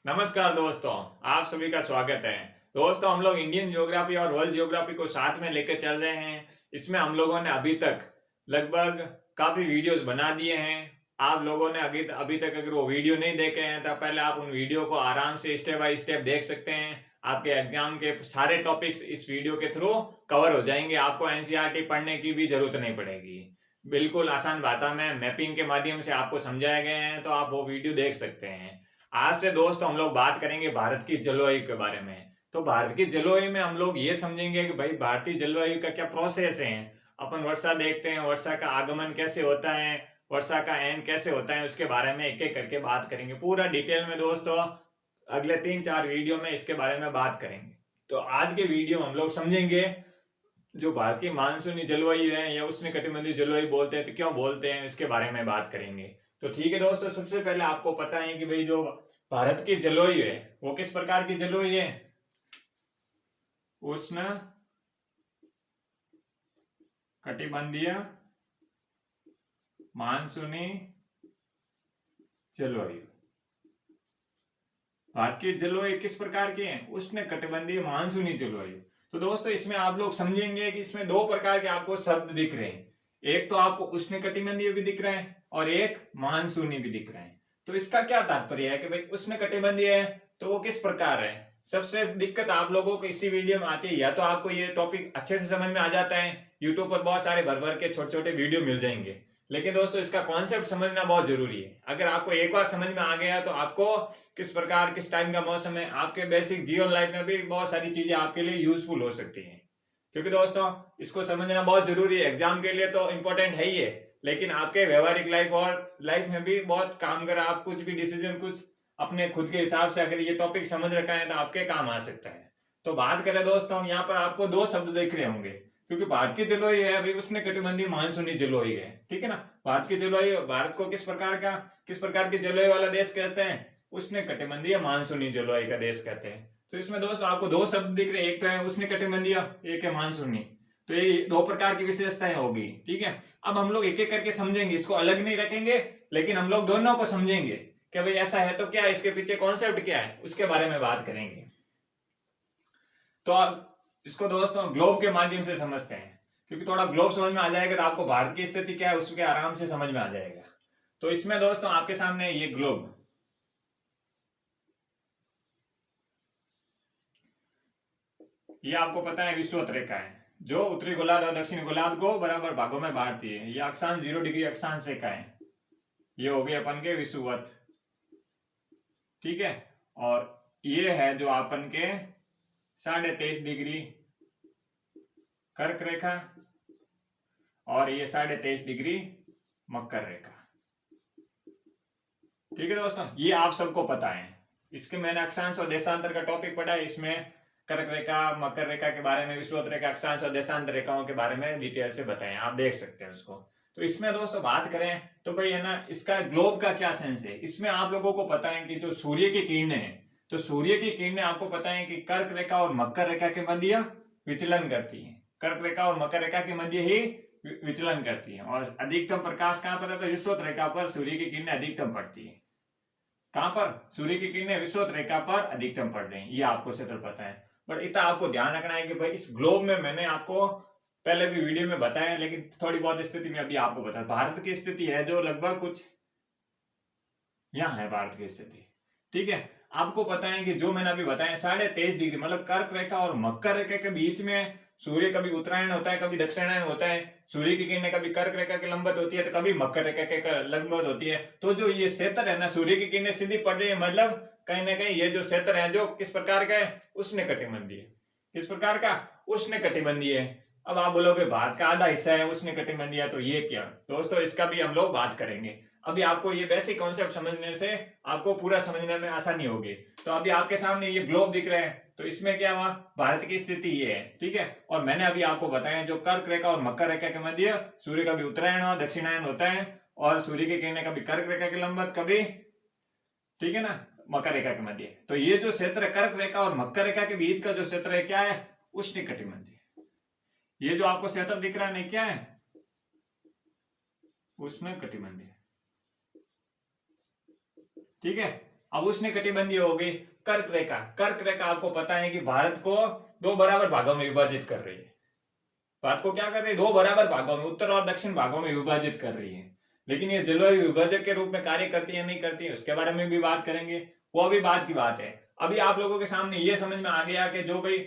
नमस्कार दोस्तों, आप सभी का स्वागत है। दोस्तों, हम लोग इंडियन ज्योग्राफी और वर्ल्ड ज्योग्राफी को साथ में लेकर चल रहे हैं। इसमें हम लोगों ने अभी तक लगभग काफी वीडियोस बना दिए हैं। आप लोगों ने अभी तक अगर वो वीडियो नहीं देखे हैं तो पहले आप उन वीडियो को आराम से स्टेप बाय स्टेप देख सकते हैं। आपके एग्जाम के सारे टॉपिक्स इस वीडियो के थ्रू कवर हो जाएंगे। आपको एनसीईआरटी पढ़ने की भी जरूरत नहीं पड़ेगी। बिल्कुल आसान भाषा में मैपिंग के माध्यम से आपको समझाए गए हैं, तो आप वो वीडियो देख सकते हैं। आज से दोस्तों हम लोग बात करेंगे भारत की जलवायु के बारे में। तो भारत की जलवायु में हम लोग ये समझेंगे कि भाई भारतीय जलवायु का क्या प्रोसेस है। अपन वर्षा देखते हैं, वर्षा का आगमन कैसे होता है, वर्षा का एंड कैसे होता है, उसके बारे में एक एक करके बात करेंगे पूरा डिटेल में दोस्तों। अगले 3-4 वीडियो में इसके बारे में बात करेंगे। तो आज के वीडियो हम लोग समझेंगे जो भारत की मानसूनी जलवायु है या उष्णकटिबंधीय जलवायु बोलते हैं, तो क्यों बोलते हैं, इसके बारे में बात करेंगे। तो ठीक है दोस्तों, सबसे पहले आपको पता है कि भाई जो भारत की जलवायु है वो किस प्रकार की जलवायु है। उष्ण कटिबंधीय मानसूनी जलवायु। भारत की जलवायु किस प्रकार की है? उष्ण कटिबंधीय मानसूनी जलवायु। तो दोस्तों इसमें आप लोग समझेंगे कि इसमें दो प्रकार के आपको शब्द दिख रहे हैं। एक तो आपको उष्ण कटिबंधीय भी दिख रहा है और एक मानसूनी भी दिख रहा है। तो इसका क्या तात्पर्य है कि भाई उष्ण कटिबंधीय है तो वो किस प्रकार है। सबसे दिक्कत आप लोगों को इसी वीडियो में आती है, या तो आपको ये टॉपिक अच्छे से समझ में आ जाता है, यूट्यूब पर बहुत सारे भर भर के छोटे छोटे वीडियो मिल जाएंगे, लेकिन दोस्तों इसका कॉन्सेप्ट समझना बहुत जरूरी है। अगर आपको एक बार समझ में आ गया तो आपको किस प्रकार किस टाइम का मौसम है, आपके बेसिक जीवन लाइफ में भी बहुत सारी चीजें आपके लिए यूजफुल हो सकती हैं। क्योंकि दोस्तों इसको समझना बहुत जरूरी है। एग्जाम के लिए तो इम्पोर्टेंट है ही है, लेकिन आपके व्यवहारिक लाइफ और लाइफ में भी बहुत काम कर, आप कुछ भी डिसीजन कुछ अपने खुद के हिसाब से अगर ये टॉपिक समझ रखा है तो आपके काम आ सकता है। तो बात करें दोस्तों, यहाँ पर आपको दो शब्द दिख रहे होंगे, क्योंकि भारत की जलवायु है अभी उष्ण कटिबंधीय मानसूनी जलवायु है, ठीक है ना। भारत की जलवायु, भारत को किस प्रकार की जलवायु वाला देश कहते हैं? उष्ण कटिबंधीय मानसूनी जलवायु का देश कहते हैं। तो इसमें दोस्तों आपको दो शब्द दिख रहे हैं, एक तो है उष्ण कटिबंधीय, एक है मानसूनी। तो ये दो प्रकार की विशेषताएं होगी, ठीक है। अब हम लोग एक एक करके समझेंगे, इसको अलग नहीं रखेंगे, लेकिन हम लोग दोनों को समझेंगे कि भाई ऐसा है तो क्या है, इसके पीछे कॉन्सेप्ट क्या है, उसके बारे में बात करेंगे। तो आप इसको दोस्तों ग्लोब के माध्यम से समझते हैं, क्योंकि थोड़ा ग्लोब समझ में आ जाएगा तो आपको भारत की स्थिति क्या है उसके आराम से समझ में आ जाएगा। तो इसमें दोस्तों आपके सामने ये ग्लोब, ये आपको पता है विषुवत रेखा है जो उत्तरी गोलार्ध और दक्षिणी गोलार्ध को बराबर भागों में बांटती है। ये अक्षांश 0 डिग्री अक्षांश रेखा है, ये हो गए अपन के विषुवत, ठीक है। और ये है जो अपन के 23.5 डिग्री कर्क रेखा, और ये 23.5 डिग्री मकर रेखा, ठीक है दोस्तों। ये आप सबको पता है, इसके मैंने अक्षांश और देशांतर का टॉपिक पढ़ा है, इसमें कर्क रेखा, मकर रेखा के बारे में, विषुवत रेखा, अक्षांश और देशांतर रेखाओं के बारे में डिटेल से बताएं, आप देख सकते हैं उसको। तो इसमें दोस्तों बात करें तो भाई है ना, इसका ग्लोब का क्या सेंस है। इसमें आप लोगों को पता है कि जो सूर्य की किरणें हैं, तो सूर्य की किरणें आपको पता है कि कर्क रेखा और मकर रेखा के मध्य विचलन करती है। कर्क रेखा और मकर रेखा के मध्य ही विचलन करती है, और अधिकतम प्रकाश कहां पर है? विषुवत रेखा पर सूर्य की किरणें अधिकतम पड़ती है। कहां पर? सूर्य की किरणें विषुवत रेखा पर अधिकतम पड़ रही है, ये आपको क्षेत्र पता है। बट इतना आपको ध्यान रखना है कि भाई इस ग्लोब में मैंने आपको पहले भी वीडियो में बताया, लेकिन थोड़ी बहुत स्थिति में अभी आपको बता, भारत की स्थिति है जो लगभग कुछ यहाँ है भारत की स्थिति, ठीक है। आपको पता है कि जो मैंने अभी बताया 23.5 डिग्री मतलब कर्क रेखा और मकर रेखा के बीच में सूर्य कभी उत्तरायण होता है, कभी दक्षिणायन होता है। सूर्य की किरणें कभी कर्क रेखा के लंबवत होती है तो कभी मकर रेखा के लंबवत होती है। तो जो ये क्षेत्र है ना, सूर्य की किरणें सीधी पड़ रही है, मतलब कहीं ना कहीं ये जो क्षेत्र है जो किस प्रकार का है? उष्ण कटिबंधीय। किस प्रकार का? उष्ण कटिबंधीय है। अब आप बोलोगे भारत का आधा हिस्सा है उष्ण कटिबंधीय, तो ये क्या दोस्तों, इसका भी हम लोग बात करेंगे। अभी आपको ये बेसिक कॉन्सेप्ट समझने से आपको पूरा समझने में आसानी होगी। तो अभी आपके सामने ये ग्लोब दिख रहा है, तो इसमें क्या हुआ? भारत की स्थिति ये है, ठीक है। और मैंने अभी आपको बताया जो कर्क रेखा और मकर रेखा के मध्य सूर्य कभी उत्तरायण और दक्षिणायन होता है, और सूर्य की किरणें कभी कर्क रेखा के लंबवत, कभी, ठीक है ना, मकर रेखा के मध्य। तो ये जो क्षेत्र कर्क रेखा और मकर रेखा के बीच का जो क्षेत्र है क्या है? उष्ण कटिबंधीय। ये जो आपको क्षेत्र दिख रहा है नहीं, क्या है? उष्ण कटिबंधीय, ठीक है। अब उष्णकटिबंधीय हो गई कर्क रेखा। कर्क रेखा आपको पता है कि भारत को दो बराबर भागों में विभाजित कर रही है। भारत को क्या कर रही है? दो बराबर भागों में, उत्तर और दक्षिण भागों में विभाजित कर रही है। लेकिन ये जलवायु विभाजक के रूप में कार्य करती है नहीं करती है, उसके बारे में भी बात करेंगे, वो अभी बात की बात है। अभी आप लोगों के सामने ये समझ में आ गया कि जो भाई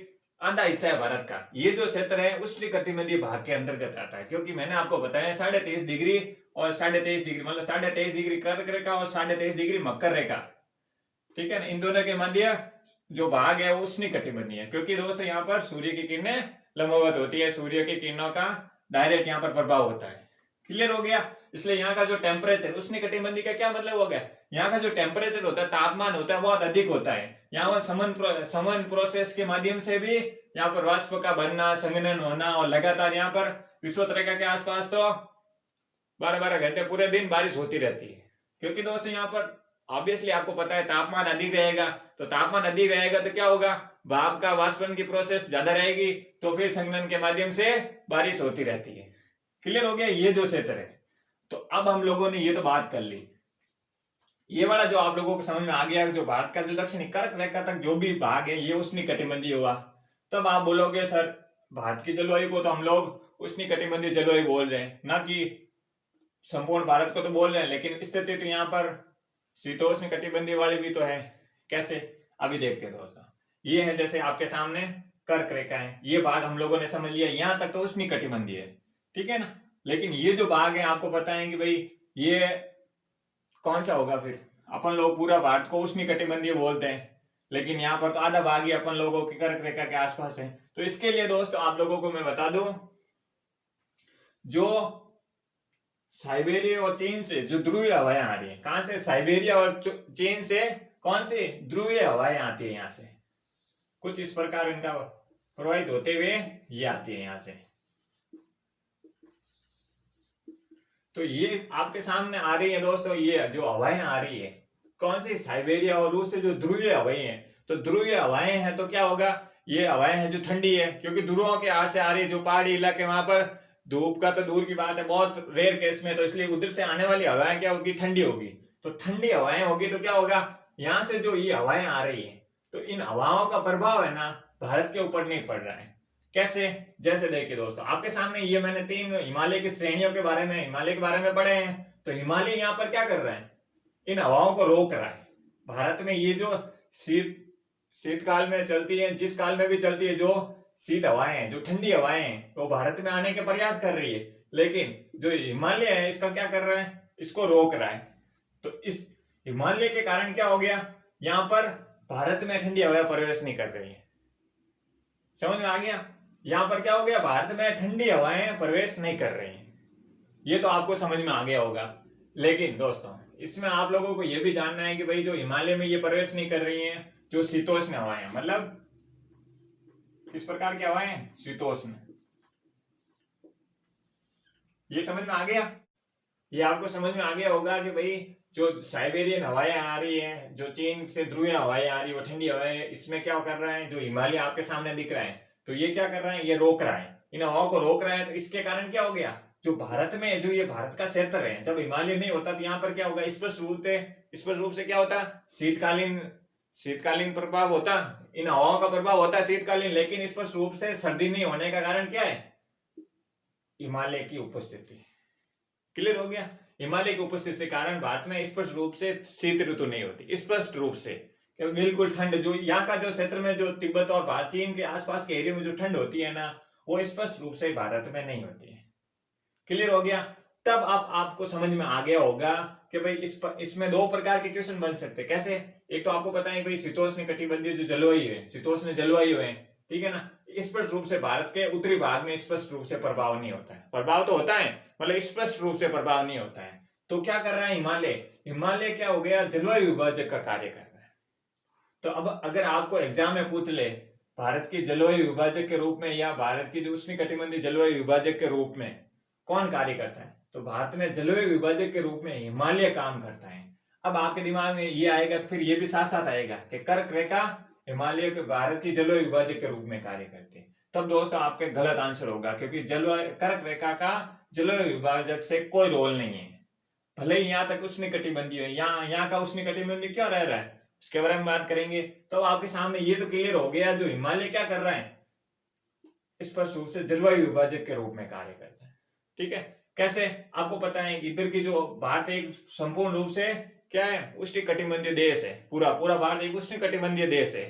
आधा हिस्सा है भारत का, ये जो क्षेत्र है उष्णकटिबंधीय भाग के अंतर्गत आता है। क्योंकि मैंने आपको बताया 23.5 डिग्री और 23.5 डिग्री, मतलब 23.5 डिग्री कर्क रेखा और 23.5 डिग्री मकर रेखा, ठीक है ना। इन दोनों के मध्य जो भाग है वो उष्णकटिबंधीय है। क्योंकि दोस्तों यहाँ पर सूर्य की किरणें लंबवत होती है, सूर्य की किरणों का डायरेक्ट यहाँ पर प्रभाव होता है। क्लियर हो गया? इसलिए यहाँ का जो टेम्परेचर, उष्णकटिबंधीय का क्या मतलब हो गया, यहाँ का जो टेम्परेचर होता है, तापमान होता है, बहुत अधिक होता है। यहाँ पर समन प्रोसेस के माध्यम से भी यहाँ पर वाष्प का बनना, संघनन होना और लगातार यहाँ पर विषुवत रेखा के आसपास तो 12-12 घंटे पूरे दिन बारिश होती रहती है। क्योंकि दोस्तों यहाँ पर ऑब्वियसली आपको पता है तापमान अधिक रहेगा, तो तापमान अधिक रहेगा तो क्या होगा, भाप का वाष्पन की प्रोसेस ज्यादा रहेगी, तो फिर संघनन के माध्यम से बारिश होती रहती है। क्लियर हो गया? ये जो क्षेत्र है, तो अब हम लोगों ने ये तो बात कर ली, ये वाला जो आप लोगों को समझ में आ गया, जो भारत का जो दक्षिणी कर्क रेखा तक जो भी भाग है ये उष्णकटिबंधीय हुआ। तब आप बोलोगे सर भारत की जलवायु को तो हम लोग उष्णकटिबंधीय जलवायु बोल रहे हैं, ना कि संपूर्ण भारत को तो बोल रहे हैं, लेकिन स्थिति तो यहाँ पर शीतोष्ण कटिबंधीय वाली भी तो है। कैसे? अभी देखते हैं दोस्तों। ये है जैसे आपके सामने कर्क रेखा है, ये भाग हम लोगों ने समझ लिया, यहाँ तक तो उष्णकटिबंधीय है, ठीक है ना। लेकिन ये जो भाग है आपको पता है कि भाई ये कौन सा होगा, फिर अपन लोग पूरा भारत को उष्णकटिबंधीय बोलते हैं, लेकिन यहाँ पर तो आधा भाग ही अपन लोगों की कर्क रेखा के आसपास है। तो इसके लिए दोस्तों आप लोगों को मैं बता दूं, जो साइबेरिया और चीन से जो ध्रुवीय हवाएं आ रही है, कहां से? साइबेरिया और चीन से कौन सी ध्रुवीय हवाएं आती है, यहाँ से कुछ इस प्रकार इनका प्रवाहित होते हुए ये आती है यहाँ से। तो ये आपके सामने आ रही है दोस्तों, ये जो हवाएं आ रही है कौन सी? साइबेरिया और रूस से जो ध्रुवीय हवाएं हैं। तो ध्रुवीय हवाएं हैं तो क्या होगा, ये हवाएं हैं जो ठंडी है, क्योंकि ध्रुवों के आर से आ रही है, जो पहाड़ी इलाके वहां पर धूप का तो दूर की बात है, बहुत रेयर केस में, तो इसलिए उधर से आने वाली हवाएं क्या होगी, ठंडी होगी। तो ठंडी हवाएं होगी तो क्या होगा, यहाँ से जो ये हवाएं आ रही है, तो इन हवाओं का प्रभाव है ना भारत के ऊपर नहीं पड़ रहा है। कैसे? जैसे देखिए दोस्तों आपके सामने ये मैंने 3 हिमालय की श्रेणियों के बारे में, हिमालय के बारे में पढ़े हैं। तो हिमालय यहाँ पर क्या कर रहा है, इन हवाओं को रोक रहा है। भारत में ये जो शीतकाल में चलती है, जिस काल में भी चलती है, जो शीत हवाएं हैं, जो ठंडी हवाएं हैं, वो भारत में आने के प्रयास कर रही है, लेकिन जो हिमालय है इसका क्या कर रहा है, इसको रोक रहा है। तो इस हिमालय के कारण क्या हो गया, यहाँ पर भारत में ठंडी हवाएं प्रवेश नहीं कर रही है। समझ में आ गया? यहाँ पर क्या हो गया, भारत में ठंडी हवाएं प्रवेश नहीं कर रही हैं। ये तो आपको समझ में आ गया होगा। लेकिन दोस्तों इसमें आप लोगों को यह भी जानना है कि भाई जो हिमालय में ये प्रवेश नहीं कर रही हैं, जो शीतोष्ण हवाएं, मतलब किस प्रकार की हवाएं, शीतोष्ण, ये समझ में आ गया? ये आपको समझ में आ गया होगा कि भाई जो साइबेरियन हवाएं आ रही है, जो चीन से ध्रुवीय हवाएं आ रही है, वो ठंडी हवाएं, इसमें क्या कर रहा है, जो हिमालय आपके सामने दिख रहा है, तो ये क्या कर रहा है, ये रोक रहा है, इन हवाओं को रोक रहा है। तो इसके कारण क्या हो गया, जो भारत में, जो ये भारत का क्षेत्र है, जब हिमालय नहीं होता तो यहाँ पर क्या होगा, स्पष्ट रूप से क्या होता, शीतकालीन प्रभाव होता, इन हवाओं का प्रभाव होता है शीतकालीन, लेकिन स्पष्ट रूप से सर्दी नहीं होने का कारण क्या है, हिमालय की उपस्थिति। क्लियर हो गया? हिमालय की उपस्थिति के कारण भारत में स्पष्ट रूप से शीत ऋतु नहीं होती, स्पष्ट रूप से बिल्कुल ठंड, जो यहाँ का जो क्षेत्र में, जो तिब्बत और चीन के आसपास के एरिया में जो ठंड होती है ना, वो स्पष्ट रूप से भारत में नहीं होती है। क्लियर हो गया? तब आपको समझ में आ गया होगा कि भाई इसमें 2 प्रकार के क्वेश्चन बन सकते हैं। कैसे? एक तो आपको पता है भाई शीतोष्ण कटिबंधीय जो जलवायु है, शीतोष्ण जलवायु है, ठीक है ना, स्पष्ट रूप से भारत के उत्तरी भाग में स्पष्ट रूप से प्रभाव नहीं होता है। प्रभाव तो होता है, मतलब स्पष्ट रूप से प्रभाव नहीं होता है। तो क्या कर रहा है हिमालय क्या हो गया, जलवायु विभाजक का कार्य कर रहा है। तो अब अगर आपको एग्जाम में पूछ ले भारत की जलवायु विभाजक के रूप में या भारत की जो उष्णकटिबंधीय जलवायु विभाजक के रूप में कौन कार्य करता है, तो भारत में जलवायु विभाजक के रूप में हिमालय काम करता है। अब आपके दिमाग में ये आएगा, तो फिर ये भी साथ साथ आएगा कि कर्क रेखा हिमालय के भारत की जलवायु विभाजक के रूप में कार्य करती है। तब दोस्तों आपके गलत आंसर होगा, क्योंकि कर्क रेखा का जलवायु विभाजक से कोई रोल नहीं है। भले ही यहाँ तक उष्णकटिबंधीय है, यहाँ का उष्णकटिबंधीय क्यों रह रहा है इसके बारे में बात करेंगे। तो आपके सामने ये तो क्लियर हो गया, जो हिमालय क्या कर रहा है, स्पष्ट रूप से जलवायु विभाजक के रूप में कार्य करता है। ठीक है, कैसे आपको पता है कि इधर की जो भारत एक संपूर्ण रूप से क्या है, उष्णकटिबंधीय देश है, पूरा भारत एक उष्णकटिबंधीय देश है।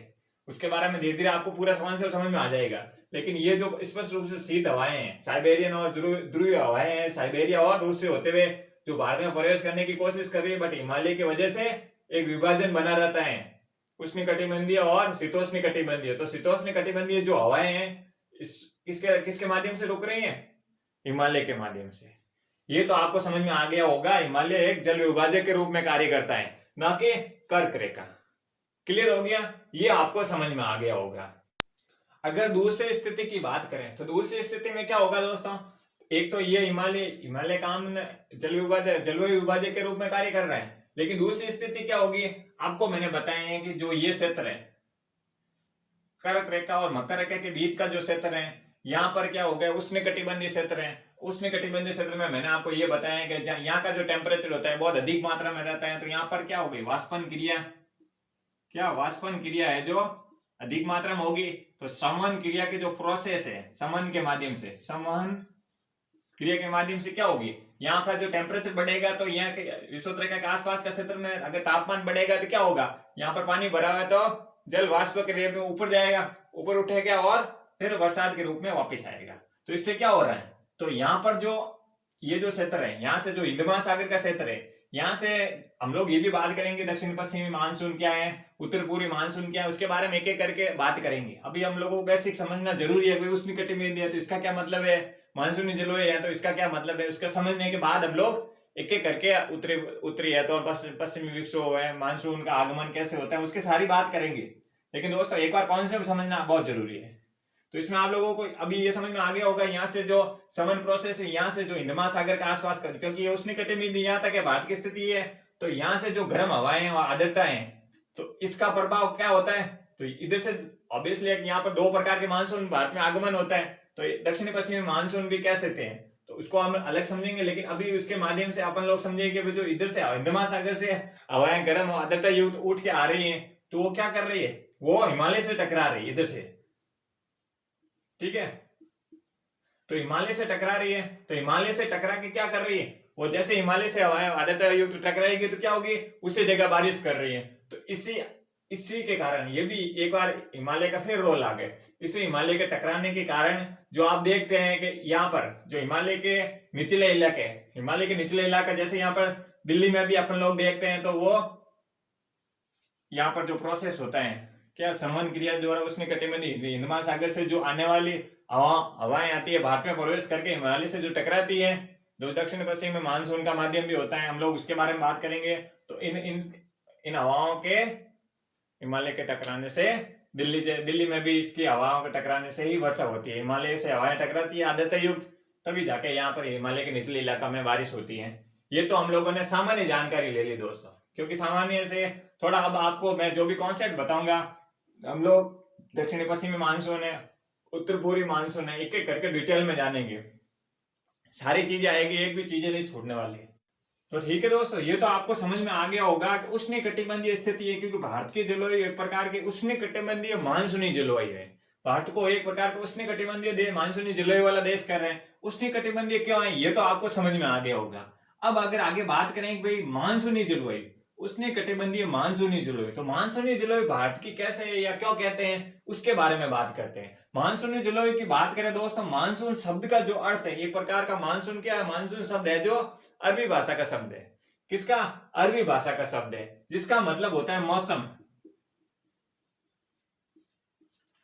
उसके बारे में धीरे धीरे आपको पूरा कॉन्सेप्ट समझ में आ जाएगा। लेकिन ये जो स्पष्ट रूप से शीत हवाएं हैं, साइबेरियन और ध्रुवीय हवाएं हैं, साइबेरिया और रूस से होते हुए जो भारत में प्रवेश करने की कोशिश कर रही है, बट हिमालय की वजह से एक विभाजन बना रहता है उष्णकटिबंधीय और शीतोष्णकटिबंधीय। तो शीतोष्णकटिबंधीय जो हवाएं हैं किसके माध्यम से रुक रही हैं, हिमालय के माध्यम से। ये तो आपको समझ में आ गया होगा, हिमालय एक जल विभाजक के रूप में कार्य करता है, ना कि कर्क रेखा। क्लियर हो गया, ये आपको समझ में आ गया होगा। अगर दूसरी स्थिति की बात करें तो दूसरी स्थिति में क्या होगा दोस्तों, एक तो ये हिमालय काम जलवायु विभाजक के रूप में कार्य कर रहा है, लेकिन दूसरी स्थिति क्या होगी, आपको मैंने बताया है कि जो ये क्षेत्र है कर्क रेखा और मकर रेखा के बीच का जो क्षेत्र है, यहाँ पर क्या हो गया, उष्णकटिबंधीय क्षेत्र है। उष्णकटिबंधीय क्षेत्र में मैंने आपको ये बताया है कि यहाँ का जो टेम्परेचर होता है बहुत अधिक मात्रा में रहता है, तो यहाँ पर क्या होगी, वाष्पन क्रिया है जो अधिक मात्रा में होगी। तो संवहन क्रिया की जो प्रोसेस है, संवहन क्रिया के माध्यम से क्या होगी, यहाँ का जो टेम्परेचर बढ़ेगा, तो यहाँ के विषुवत रेखा के आसपास का क्षेत्र में अगर तापमान बढ़ेगा तो क्या होगा, यहाँ पर पानी भरा हुआ है तो जल वाष्प के रूप में ऊपर जाएगा, ऊपर उठेगा और फिर बरसात के रूप में वापस आएगा। तो इससे क्या हो रहा है, तो यहाँ पर जो ये जो क्षेत्र है, यहाँ से जो हिंद महासागर का क्षेत्र है, यहाँ से हम लोग ये भी बात करेंगे दक्षिण पश्चिमी मानसून क्या है, उत्तर पूर्वी मानसून क्या है, उसके बारे में एक एक करके बात करेंगे। अभी हम लोगों को बेसिक समझना जरूरी है, उष्णकटिबंधीय है तो इसका क्या मतलब है, मानसूनी जलवायु है तो इसका क्या मतलब है, उसका समझने के बाद हम लोग एक एक करके उत्तरी है तो पश्चिमी विक्षोभ है, मानसून का आगमन कैसे होता है, उसके सारी बात करेंगे। लेकिन दोस्तों एक बार कॉन्सेप्ट समझना बहुत जरूरी है। तो इसमें आप लोगों को अभी ये समझ में आ गया होगा, यहाँ से जो समन प्रोसेस है, यहाँ से जो हिंद महासागर के आसपास का, क्योंकि ये उष्णकटिबंधीय यहाँ तक है भारत की स्थिति है, तो यहाँ से जो गर्म हवाएं और आर्द्रता है, तो इसका प्रभाव क्या होता है, तो इधर से ऑब्वियसली यहाँ पर दो प्रकार के मानसून भारत में आगमन होता है, तो दक्षिण पश्चिमी मानसून भी कह सकते हैं, तो उसको हम अलग समझेंगे। लेकिन अभी उसके माध्यम से अपन लोग समझेंगे जो इधर से हिंद महासागर से हवाएं गर्म और आर्द्रता युक्त उठ के आ रही है, तो वो क्या कर रही है, वो हिमालय से टकरा रही है इधर से। ठीक है, तो हिमालय से टकरा रही है, तो हिमालय से टकरा के क्या कर रही है, वो जैसे हिमालय से हवाएं आर्द्रता युक्त टकराएगी तो क्या होगी, उसी जगह बारिश कर रही है। तो इसी के कारण ये भी एक बार हिमालय का फिर रोल आ गया। इसी हिमालय के टकराने के कारण जो आप देखते हैं कि यहाँ पर जो हिमालय के निचले इलाका, जैसे यहाँ पर दिल्ली में भी अपन लोग देखते हैं, तो वो यहाँ पर जो प्रोसेस होता है क्या, संवहन क्रिया द्वारा उष्णकटिबंधीय हिंद महासागर से जो आने वाली हवाएं आती है, भारत में प्रवेश करके हिमालय से जो टकराती है, जो दक्षिण पश्चिम में मानसून का माध्यम भी होता है, हम लोग उसके बारे में बात करेंगे। तो इन हवाओं के हिमालय के टकराने से दिल्ली में भी इसकी हवाओं के टकराने से ही वर्षा होती है। हिमालय से हवाएं टकराती है आर्द्रता युक्त, तभी जाके यहाँ पर हिमालय के निचले इलाका में बारिश होती है। ये तो हम लोगों ने सामान्य जानकारी ले ली दोस्तों, क्योंकि सामान्य से थोड़ा अब आपको मैं जो भी कॉन्सेप्ट बताऊंगा, हम लोग दक्षिणी पश्चिमी मानसून है, उत्तर पूर्वी मानसून है, एक एक करके डिटेल में जानेंगे, सारी चीजें आएगी, एक भी चीजें नहीं छूटने वाली है। तो ठीक है दोस्तों, ये तो आपको समझ में आ गया होगा कि उष्णकटिबंधीय स्थिति है, क्योंकि भारत की जलवायु एक प्रकार की उष्णकटिबंधीय मानसूनी जलवायु है। भारत को एक प्रकार का उष्णकटिबंधीय मानसूनी जलवायु वाला देश कर रहे हैं। उष्णकटिबंधीय क्यों है, ये तो आपको समझ में आ गया होगा। अब अगर आगे बात करें भाई मानसूनी जलवायु, उष्णकटिबंधीय मानसूनी जलवायु, तो मानसूनी जलवायु भारत की कैसे है या क्यों कहते हैं, उसके बारे में बात करते हैं। मानसूनी जलवायु की बात करें दोस्तों, मानसून शब्द का जो अर्थ है, एक प्रकार का मानसून क्या है, मानसून शब्द है जो अरबी भाषा का शब्द है। किसका, अरबी भाषा का शब्द है, जिसका मतलब होता है मौसम।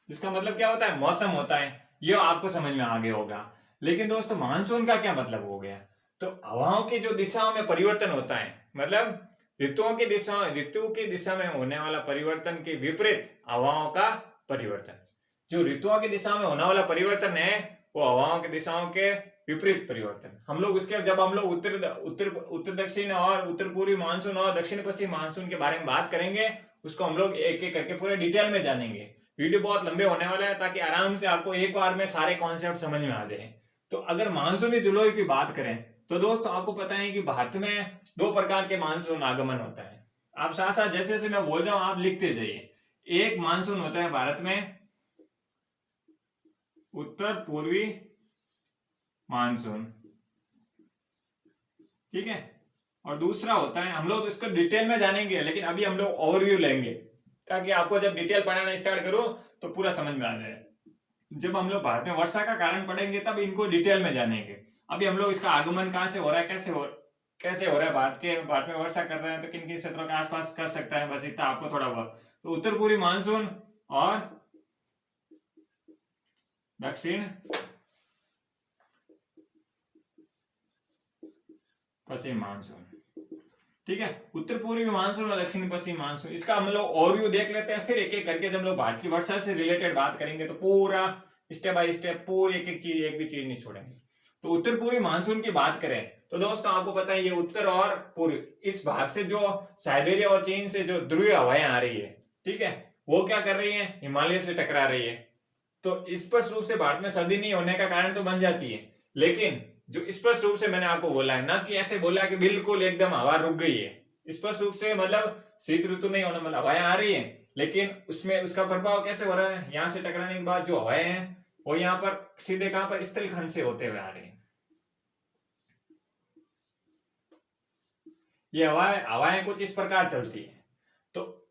जिसका मतलब क्या होता है, मौसम होता है। ये आपको समझ में आ गया होगा। लेकिन दोस्तों मानसून का क्या मतलब हो गया, तो हवाओं की जो दिशाओं में परिवर्तन होता है, मतलब ऋतु की दिशा में होने वाला परिवर्तन के विपरीत हवाओं का परिवर्तन। जो ऋतुओं की दिशा में होने वाला परिवर्तन है, वो हवाओं की दिशाओं के विपरीत परिवर्तन। हम लोग उसके जब हम लोग उत्तर दक्षिण और उत्तर पूर्वी मानसून और दक्षिण पश्चिम मानसून के बारे में बात करेंगे, उसको हम लोग एक एक करके पूरे डिटेल में जानेंगे। वीडियो बहुत लंबे होने वाला है, ताकि आराम से आपको एक बार में सारे कॉन्सेप्ट समझ में आ जाए। तो अगर मानसूनी जलवायु की बात करें, तो दोस्तों आपको पता है कि भारत में 2 प्रकार के मानसून आगमन होता है। आप साथ साथ जैसे जैसे मैं बोल रहा हूं आप लिखते जाइए। एक मानसून होता है भारत में उत्तर पूर्वी मानसून, ठीक है, और दूसरा होता है, हम लोग इसको डिटेल में जानेंगे लेकिन अभी हम लोग ओवरव्यू लेंगे ताकि आपको जब डिटेल पढ़ाना स्टार्ट करो तो पूरा समझ में आ जाए। जब हम लोग भारत में वर्षा का कारण पढ़ेंगे तब इनको डिटेल में जानेंगे। अभी हम लोग इसका आगमन कहाँ से हो रहा है, कैसे हो रहा है, भारत में वर्षा कर रहे हैं तो किन किन क्षेत्रों के आसपास कर सकता है, बस इतना आपको थोड़ा बहुत। तो उत्तर पूर्वी मानसून और दक्षिण पश्चिम मानसून, ठीक है। उत्तर पूर्वी मानसून और दक्षिण पश्चिम मानसून, इसका हम लोग ओवरव्यू देख लेते हैं, फिर एक एक करके जब लोग भारत की वर्षा से रिलेटेड बात करेंगे तो पूरा स्टेप बाय स्टेप पूरी एक भी चीज नहीं छोड़ेंगे। तो उत्तर पूर्वी मानसून की बात करें तो दोस्तों आपको पता है ये उत्तर और पूर्व इस भाग से जो साइबेरिया और चीन से जो ध्रुवीय हवाएं आ रही है, ठीक है, वो क्या कर रही है, हिमालय से टकरा रही है। तो स्पष्ट रूप से भारत में सर्दी नहीं होने का कारण तो बन जाती है, लेकिन जो स्पष्ट रूप से मैंने आपको बोला है ना कि ऐसे बोला कि बिल्कुल एकदम हवा रुक गई है, स्पष्ट रूप से मतलब शीत ऋतु नहीं होना, मतलब हवाएं आ रही है लेकिन उसमें उसका प्रभाव कैसे हो रहा है, यहाँ से टकराने के बाद जो हवाएं हैं वो यहाँ पर सीधे कहां पर, स्थल खंड से होते हुए आ रही है। ये हवाएं कुछ इस प्रकार चलती है। तो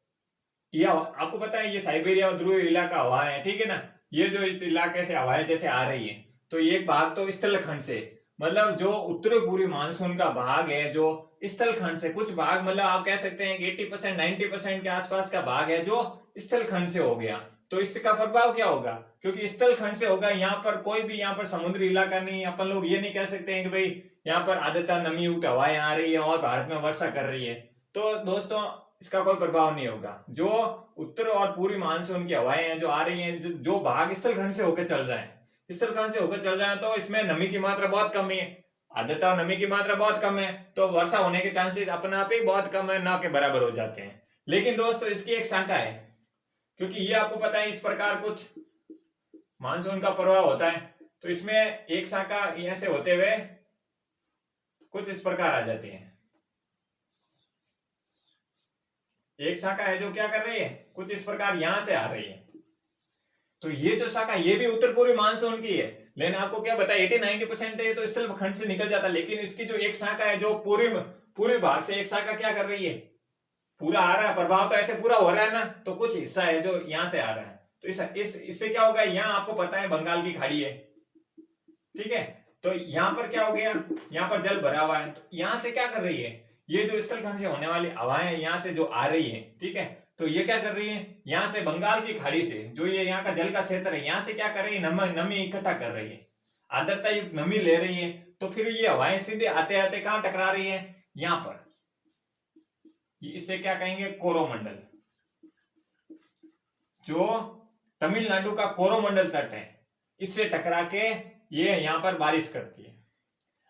ये आपको पता है ये साइबेरिया और ध्रुवीय इलाका हवा है, ठीक है ना, ये जो इस इलाके से हवाएं जैसे आ रही है तो एक भाग तो स्थल खंड से, मतलब जो उत्तर पूर्वी मानसून का भाग है जो स्थल खंड से, कुछ भाग मतलब आप कह सकते हैं कि 80% 90% के आसपास का भाग है जो स्थल खंड से हो गया। तो इसका प्रभाव क्या होगा, क्योंकि स्थल खंड से होगा, यहाँ पर कोई भी यहाँ पर समुद्री इलाका नहीं, अपन लोग ये नहीं कह सकते हैं कि भाई यहाँ पर आदतन नमी युक्त हवाएं आ रही है और भारत में वर्षा कर रही है। तो दोस्तों इसका कोई प्रभाव नहीं होगा। जो उत्तर और पूर्वी मानसून की हवाएं हैं जो आ रही हैं, जो भाग स्थल खंड से होकर चल रहे हैं, स्थल खंड से होकर चल रहे हैं, तो इसमें नमी की मात्रा बहुत कम है, आर्द्रता और नमी की मात्रा बहुत कम है, तो वर्षा होने के चांसेस अपने आप ही बहुत कम है, ना के बराबर हो जाते हैं। लेकिन दोस्तों इसकी एक शाखा है, क्योंकि ये आपको पता है इस प्रकार कुछ मानसून का प्रभाव होता है, तो इसमें एक शाखा ऐसे होते हुए कुछ इस प्रकार आ जाती है। एक शाखा है जो क्या कर रही है, कुछ इस प्रकार यहां से आ रही है। तो ये जो शाखा ये भी उत्तर पूर्वी मानसून की है, लेकिन आपको क्या बताया 80-90% है तो स्थल खंड से निकल जाता है, लेकिन इसकी जो एक शाखा है जो पूर्वी भाग से एक शाखा क्या कर रही है, पूरा आ रहा है, प्रभाव तो ऐसे पूरा हो रहा है ना, तो कुछ हिस्सा है जो यहां से आ रहा है। तो इससे क्या होगा, यहाँ आपको पता है बंगाल की खाड़ी है, ठीक है, तो यहाँ पर क्या हो गया, यहाँ पर जल भरा हुआ है, तो यहाँ से क्या कर रही है, ये जो स्थल खंड से होने वाली हवाएं यहाँ से जो आ रही है, ठीक है, तो ये क्या कर रही है, यहाँ से बंगाल की खाड़ी से जो ये यहाँ का जल का क्षेत्र है, यहाँ से क्या कर रही है, नमी इकट्ठा कर रही है, आर्द्रता युक्त नमी ले रही है। तो फिर ये हवाएं सीधे आते आते कहाँ टकरा रही है, यहाँ पर, इसे क्या कहेंगे, कोरोमंडल, जो तमिलनाडु का कोरोमंडल तट है, इससे टकरा के ये यहाँ पर बारिश करती है।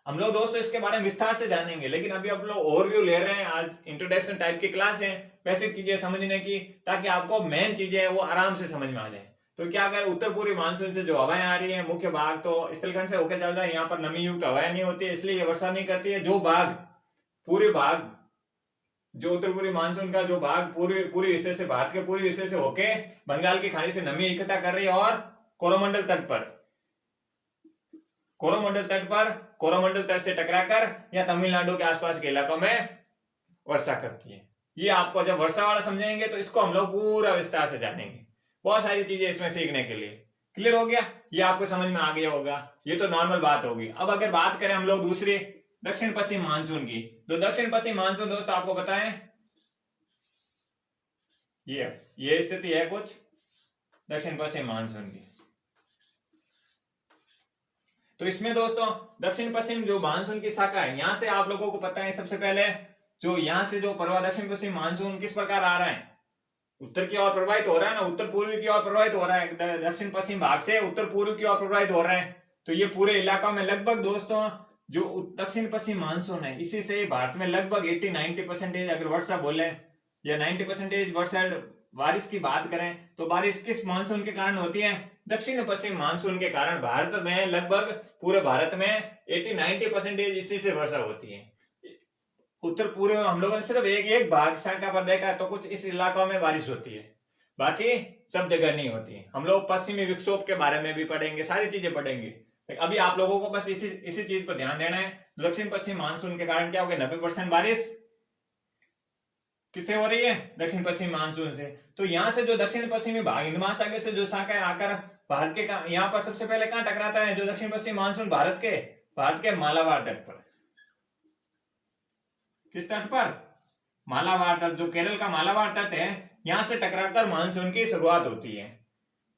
हम लोग दोस्तों इसके बारे में विस्तार से जानेंगे, लेकिन अभी आप लोग ओवरव्यू ले रहे हैं, आज इंट्रोडक्शन टाइप की क्लास है, बेसिक चीजें समझने की, ताकि आपको मेन चीजें वो आराम से समझ में आ जाए। तो क्या अगर उत्तर पूर्वी मानसून से जो हवाएं आ रही है, मुख्य भाग तो स्थलखंड से होकर चल रहा है, यहाँ पर नमी युक्त हवाएं नहीं होती है, इसलिए ये वर्षा नहीं करती है। जो भाग पूरे भाग जो उत्तर पूर्वी मानसून का जो भाग पूरे हिस्से से, भारत के पूरे हिस्से से होके बंगाल की खाड़ी से नमी इकट्ठा कर रही है और कोरोमंडल तट से टकराकर या तमिलनाडु के आसपास के इलाकों में वर्षा करती है। ये आपको जब वर्षा वाला समझेंगे तो इसको हम लोग पूरा विस्तार से जानेंगे, बहुत सारी चीजें इसमें सीखने के लिए। क्लियर हो गया, ये आपको समझ में आ गया होगा, ये तो नॉर्मल बात होगी। अब अगर बात करें हम लोग दूसरी दक्षिण पश्चिम मानसून की, तो दक्षिण पश्चिम मानसून दोस्तों आपको बताएं ये स्थिति है कुछ दक्षिण पश्चिम मानसून की। तो इसमें दोस्तों दक्षिण पश्चिम जो मानसून की शाखा है, यहां से आप लोगों को पता है सबसे पहले जो यहां से जो प्रवाह दक्षिण पश्चिम मानसून किस प्रकार आ रहा है, उत्तर की ओर प्रवाहित हो रहा है ना, उत्तर पूर्वी की ओर प्रवाहित हो रहा है, दक्षिण पश्चिम भाग से उत्तर पूर्वी की ओर प्रवाहित हो रहा है। तो ये पूरे इलाका में लगभग दोस्तों जो दक्षिण पश्चिम मानसून है, इसी से भारत में लगभग 80-90% अगर वर्षा बोले या 90% वर्षा बारिश की बात करें तो बारिश किस मानसून के कारण होती है, दक्षिण पश्चिम मानसून के कारण। भारत में लगभग पूरे भारत में 80-90% इसी से वर्षा होती है। उत्तर पूर्व में हम लोगों ने सिर्फ एक भाग शाखा पर देखा तो कुछ इस इलाकों में बारिश होती है, बाकी सब जगह नहीं होती। हम लोग पश्चिमी विक्षोभ के बारे में भी पढ़ेंगे, सारी चीजें पढ़ेंगे। अभी आप लोगों को बस इसी चीज पर ध्यान देना है। दक्षिण पश्चिम मानसून के कारण क्या हो गया, 90% बारिश किससे हो रही है, दक्षिण पश्चिम मानसून से। तो यहाँ से जो दक्षिण पश्चिमी भाग हिंद महासागर से जो शाखा आकर भारत के यहाँ पर सबसे पहले कहाँ टकराता है, जो दक्षिण पश्चिम मानसून भारत के मालाबार तट पर। किस तट पर, मालाबार तट, जो केरल का मालाबार तट है, यहां से टकराकर मानसून की शुरुआत होती है।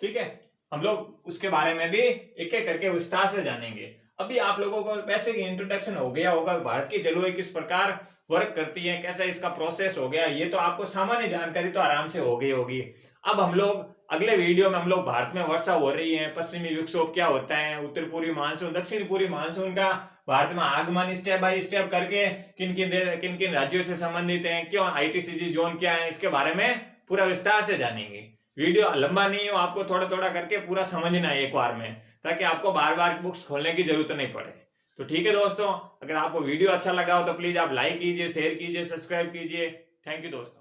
ठीक है, हम लोग उसके बारे में भी एक एक करके विस्तार से जानेंगे। अभी आप लोगों को वैसे ही इंट्रोडक्शन हो गया होगा, भारत की जलवायु किस प्रकार वर्क करती है, कैसा इसका प्रोसेस हो गया, ये तो आपको सामान्य जानकारी तो आराम से हो गई होगी। अब हम लोग अगले वीडियो में हम लोग भारत में वर्षा हो रही है, पश्चिमी विक्षोभ क्या होता है, उत्तर पूर्वी मानसून, दक्षिण पूर्वी मानसून का भारत में आगमन स्टेप बाय स्टेप करके किन किन राज्यों से संबंधित है, क्यों ITCG जोन क्या है, इसके बारे में पूरा विस्तार से जानेंगे। वीडियो लंबा नहीं हो, आपको थोड़ा थोड़ा करके पूरा समझना है एक बार में, ताकि आपको बार बार बुक्स खोलने की जरूरत नहीं पड़े। तो ठीक है दोस्तों, अगर आपको वीडियो अच्छा लगा हो तो प्लीज आप लाइक कीजिए, शेयर कीजिए, सब्सक्राइब कीजिए। थैंक यू दोस्तों।